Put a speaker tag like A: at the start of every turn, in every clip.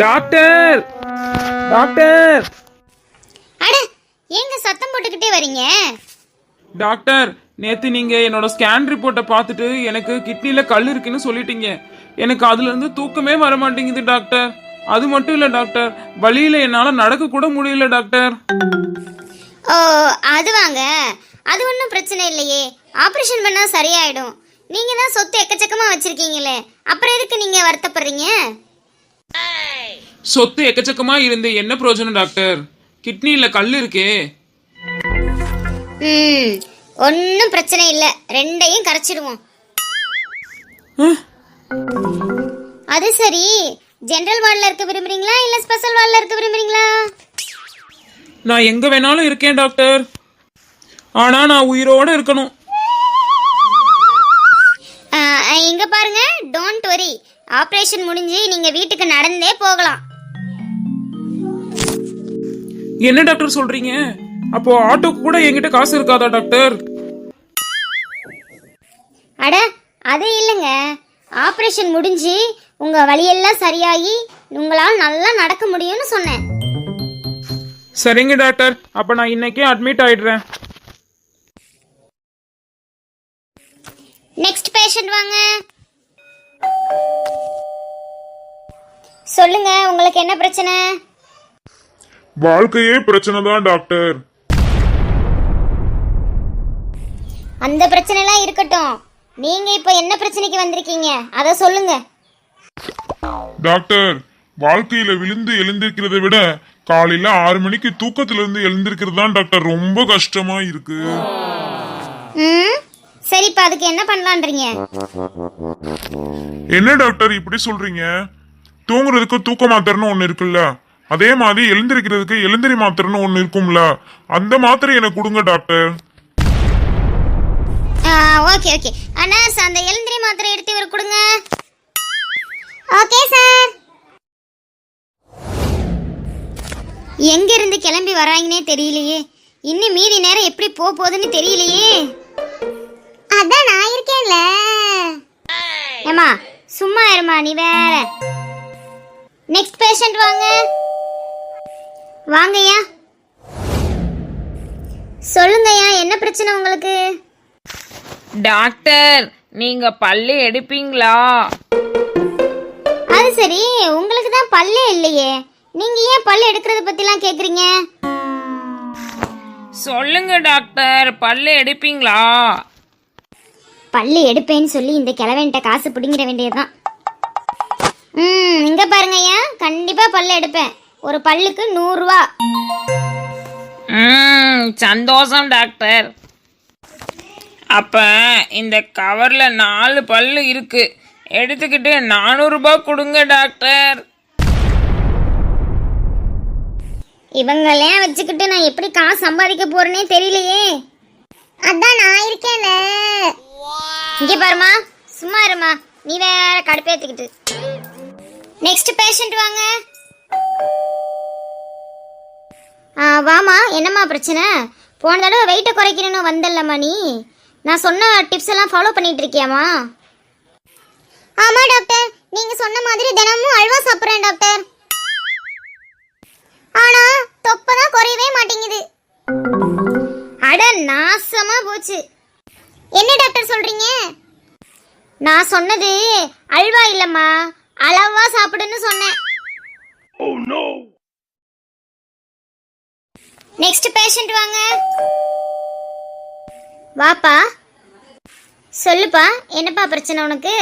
A: Doctor doctor
B: அட, ஏங்க சத்தம் போட்டுக்கிட்டே வரீங்க?
A: டாக்டர், நேத்து நீங்க என்னோட ஸ்கேன் ரிப்போர்ட்டை பார்த்துட்டு எனக்கு கிட்னில கல் இருக்குன்னு சொல்லிட்டீங்க. எனக்கு அதுல இருந்து தூக்கமே வர மாட்டேங்குது டாக்டர். அது மட்டும் இல்ல டாக்டர், வழியில என்னால நடக்க கூட முடியல டாக்டர்.
B: ஓ, அது வாங்க. அது ஒன்றும் பிரச்சனை இல்லையே, ஆப்ரேஷன் பண்ணா சரியாயிடும். நீங்க தான் சொத்து எக்கச்சக்கமா வச்சிருக்கீங்களே, அப்புறம் எதுக்கு நீங்க வருத்தப்படுறீங்க?
A: சொத்து எக்கச்சக்கமா இருந்து என்ன பிரயோஜனம் டாக்டர்? கிட்னில கல் இருக்கே.
B: ஒன்றும் பிரச்சனை இல்லை, ரெண்டையும் கரைச்சிடுவோம். அது சரி, ஜெனரல் வார்டில் இருக்க விரும்புறீங்களா இல்ல ஸ்பெஷல் வார்டில் இருக்க விரும்புறீங்களா?
A: நான் எங்க வேணாலும் இருக்கேன் டாக்டர், ஆனா நான் உயிரோட இருக்கணும்.
B: இங்க பாருங்க, டோன்ட் வரி, ஆபரேஷன் முடிஞ்சு நீங்க வீட்டுக்கு நடந்தே போகலாம்.
A: என்ன டாக்டர் சொல்றீங்க? அப்போ ஆட்டோக்கு கூட என்கிட்ட காசு இருக்காதா டாக்டர்?
B: அட, அது இல்லைங்க, ஆபரேஷன் முடிஞ்சு உங்க வலியெல்லாம் சரியாகி உங்களால் நல்லா நடக்க முடியும்னு சொன்னேன்.
A: சரிங்க டாக்டர், அப்ப நான் இன்னைக்கே அட்மிட் ஆயிடுறேன்.
B: நெக்ஸ்ட் பேஷண்ட் வாங்க. சொல்லுங்க, உங்களுக்கு என்ன பிரச்சனை?
C: வாழ்க்கையே பிரச்சனை தான் டாக்டர்.
B: அந்த பிரச்சனை எல்லாம் இருக்கட்டும், நீங்க இப்ப என்ன பிரச்சனைக்கு வந்திருக்கீங்க அத சொல்லுங்க.
C: டாக்டர், வாழ்க்கையில விழுந்து எழுந்திருக்கிறதை விட காலையில 6 மணிக்கு தூக்கத்துல இருந்து எழுந்திருக்கிறது தான் டாக்டர் ரொம்ப கஷ்டமா இருக்கு.
B: சரி, இப்ப அதுக்கு என்ன பண்ணலான்றீங்க?
C: என்ன டாக்டர் இப்படி சொல்றீங்க? தூங்குறதுக்கு தூக்க மாத்திரைன்னு ஒண்ணு இருக்குல்ல, அதே மாதிரி எழுந்திருக்கிறதுக்கு எழுந்திரி மாத்திரைன்னு ஒண்ணு இருக்கும்ல, அந்த மாத்திரை எனக்கு கொடுங்க டாக்டர்.
B: ஓகே ஓகே, நர்ஸ் அந்த எழுந்திரி மாத்திரை எடுத்து இவர் கொடுங்க. Okay sir. எங்க இருந்து கிளம்பி வராங்கன்னே தெரியலையே, இன்னும் மீதி நேரம் எப்படி போகுதுன்னு தெரியலையே. அதான் நான் இருக்கேன்ல. ஏமா சும்மா இருமா, நீ வேற. நெக்ஸ்ட் பேஷண்ட் வாங்க. வாங்கய்யா. சொல்லுங்கய்யா, என்ன பிரச்சனை உங்களுக்கு?
D: டாக்டர், நீங்க பல்லு எடுப்பீங்களா?
B: அது சரி, உங்களுக்கு தான் பல்லே இல்லையே, நீங்க ஏன் பல்லு எடுக்கிறத பத்திலாம் கேக்குறீங்க?
D: சொல்லுங்க டாக்டர், பல்லு எடுப்பீங்களா?
B: பல்லு எடுப்பேன்னு சொல்லி இந்த கிழவன்ட்ட காசு பிடிங்கிட வேண்டியதுதான். இங்க பாருங்க ஐயா, கண்டிப்பா பல்லு எடுப்பேன். ஒரு பல்லுக்கு 100 ரூபா.
D: சந்தோஷம் டாக்டர். அப்ப இந்த கவர்ல 4 பல்லு இருக்கு, எடுத்துக்கிட்டு 400 ரூபாய் கொடுங்க டாக்டர்.
B: இவங்களையும் வச்சுக்கிட்டு நான் எப்படி காசு சம்பாதிக்க போறேனே தெரியலையே. அதான் நான் இருக்கேன்ல. இங்க பாருமா, சும்மா இருமா, நீ வேற கடுப்பேத்திக்கிட்டு. நெக்ஸ்ட் பேஷண்ட் வாங்க. வாமா, என்னம்மா பிரச்சனை? போன தடவை வெயிட்டை குறைக்கணும்னு வந்தல்லம்மா நீ. நான் சொன்ன டிப்ஸ் எல்லாம் ஃபாலோ பண்ணிட்டு இருக்கியாமா? ஆமா டாக்டர், நீங்க சொன்ன மாதிரி தினமும் அல்வா சாப்பிட்றேன் டாக்டர். ஆனா தொப்பதான் குறையவே மாட்டேங்குது. அட நாசமா போச்சு. என்ன டாக்டர் சொல்றீங்க? நான் சொன்னது அல்வா இல்லம்மா, அளவா சாப்பிடுன்னு சொன்னேன். Oh no. நெக்ஸ்ட் பேஷண்ட் வாங்க. வாப்பா. சொல்லுப்பா, என்னப்பா பிரச்சனை உனக்கு?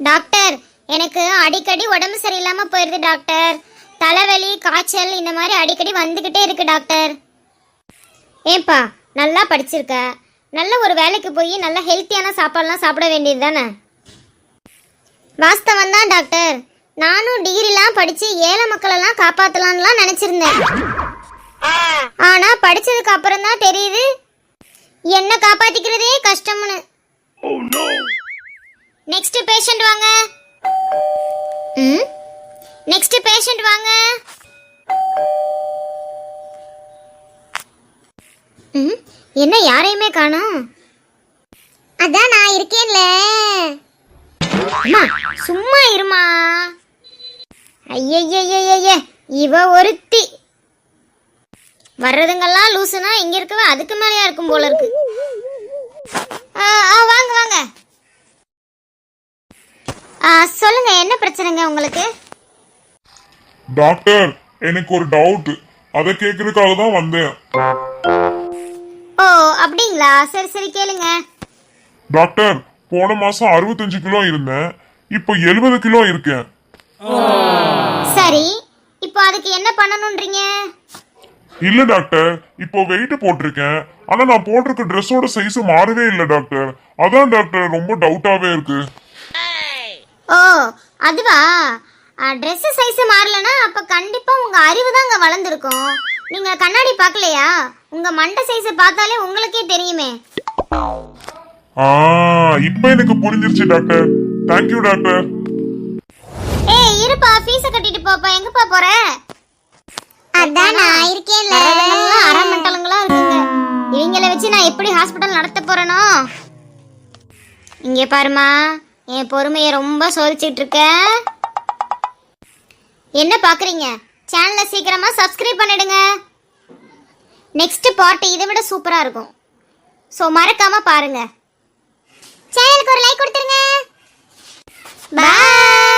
B: டாக்டர், எனக்கு அடிக்கடி உடம்பு சரியில்லாம போயிருது டாக்டர். தலைவலி, காய்ச்சல் இந்த மாதிரி அடிக்கடி வந்துகிட்டே இருக்கு டாக்டர். ஏன்பா, நல்லா படிச்சிருக்க, நல்ல ஒரு வேலைக்கு போய் நல்ல ஹெல்த்தியான சாப்பாடுலாம் சாப்பிட வேண்டியது தானே? வாஸ்தவம் தான் டாக்டர், நானும் டிகிரிலாம் படிச்சு ஏழை மக்களெல்லாம் காப்பாற்றலான்லாம் நினைச்சிருந்தேன். ஆனா படிச்சதுக்கு அப்புறம் தான் தெரியுது என்ன காப்பாத்திக்கிறதே கஷ்டம்னு. நெக்ஸ்ட் பேஷண்ட் வாங்க. நெக்ஸ்ட் பேஷண்ட் வாங்க. என்ன யாரையுமே காணோம்? அதான் நான் இருக்கேன்ல. அம்மா சும்மா இருமா. ஐயய்யய்யய்ய இவ ஒருத்தி வர்றதுங்கெல்லாம் லூசுனா இங்க இருக்கவே அதுக்கு மேலயா இருக்கும் போல இருக்கு. வாங்க வாங்க. சொல்லுங்க, என்ன பிரச்சனைங்க உங்களுக்கு?
C: டாக்டர், எனக்கு ஒரு டவுட், அதை கேட்கறதுக்காக தான் வந்தேன்.
B: ஓ அப்படிங்களா, சரி சரி கேளுங்க.
C: டாக்டர், போன மாசம் 65 கிலோ இருந்தேன், இப்போ 70 கிலோ இருக்கேன்.
B: சரி, இப்போ அதுக்கு என்ன பண்ணணும்ன்றீங்க?
C: இல்ல டாக்டர், இப்போ வெயிட் போட்டிருக்கேன், ஆனா நான் போட்டிருக்க ட்ரெஸ்ஸோட சைஸ் மாறவே இல்லை டாக்டர். அதான் டாக்டர் ரொம்ப டவுட்டாவே இருக்கு.
B: ஓ அதுவா, ட்ரெஸ் சைஸ் மாறலனா அப்ப கண்டிப்பா உங்க அறிவு தான் அங்க வளர்ந்துருக்கும். நீங்க கண்ணாடி பார்க்கலையா? உங்க மண்டை சைஸ் பார்த்தாலே உங்களுக்கே தெரியுமே.
C: இப்போ எனக்கு புரிஞ்சிருச்சு டாக்டர். Thank you doctor.
B: ஏய் இருப்பா, ஃபீஸ் கட்டிட்டு போப்பா. எங்கப்பா போற? அதான் நான் இருக்கேன்ல. அரை மண்டலங்களா இருக்குங்க. இவங்கள வச்சு நான் எப்படி ஹாஸ்பிடல் நடத்த போறேனோ? இங்க பாருமா, என் பொறுமையை ரொம்ப சோதிச்சிட்டு இருக்க. என்ன பாக்குறீங்க? சேனலை சீக்கிரமா சப்ஸ்கிரைப் பண்ணிடுங்க. நெக்ஸ்ட் பார்ட் இதை விட சூப்பரா இருக்கும். ஸோ மறக்காம பாருங்க. சேனலுக்கு ஒரு லைக் கொடுத்துருங்க. பாய்.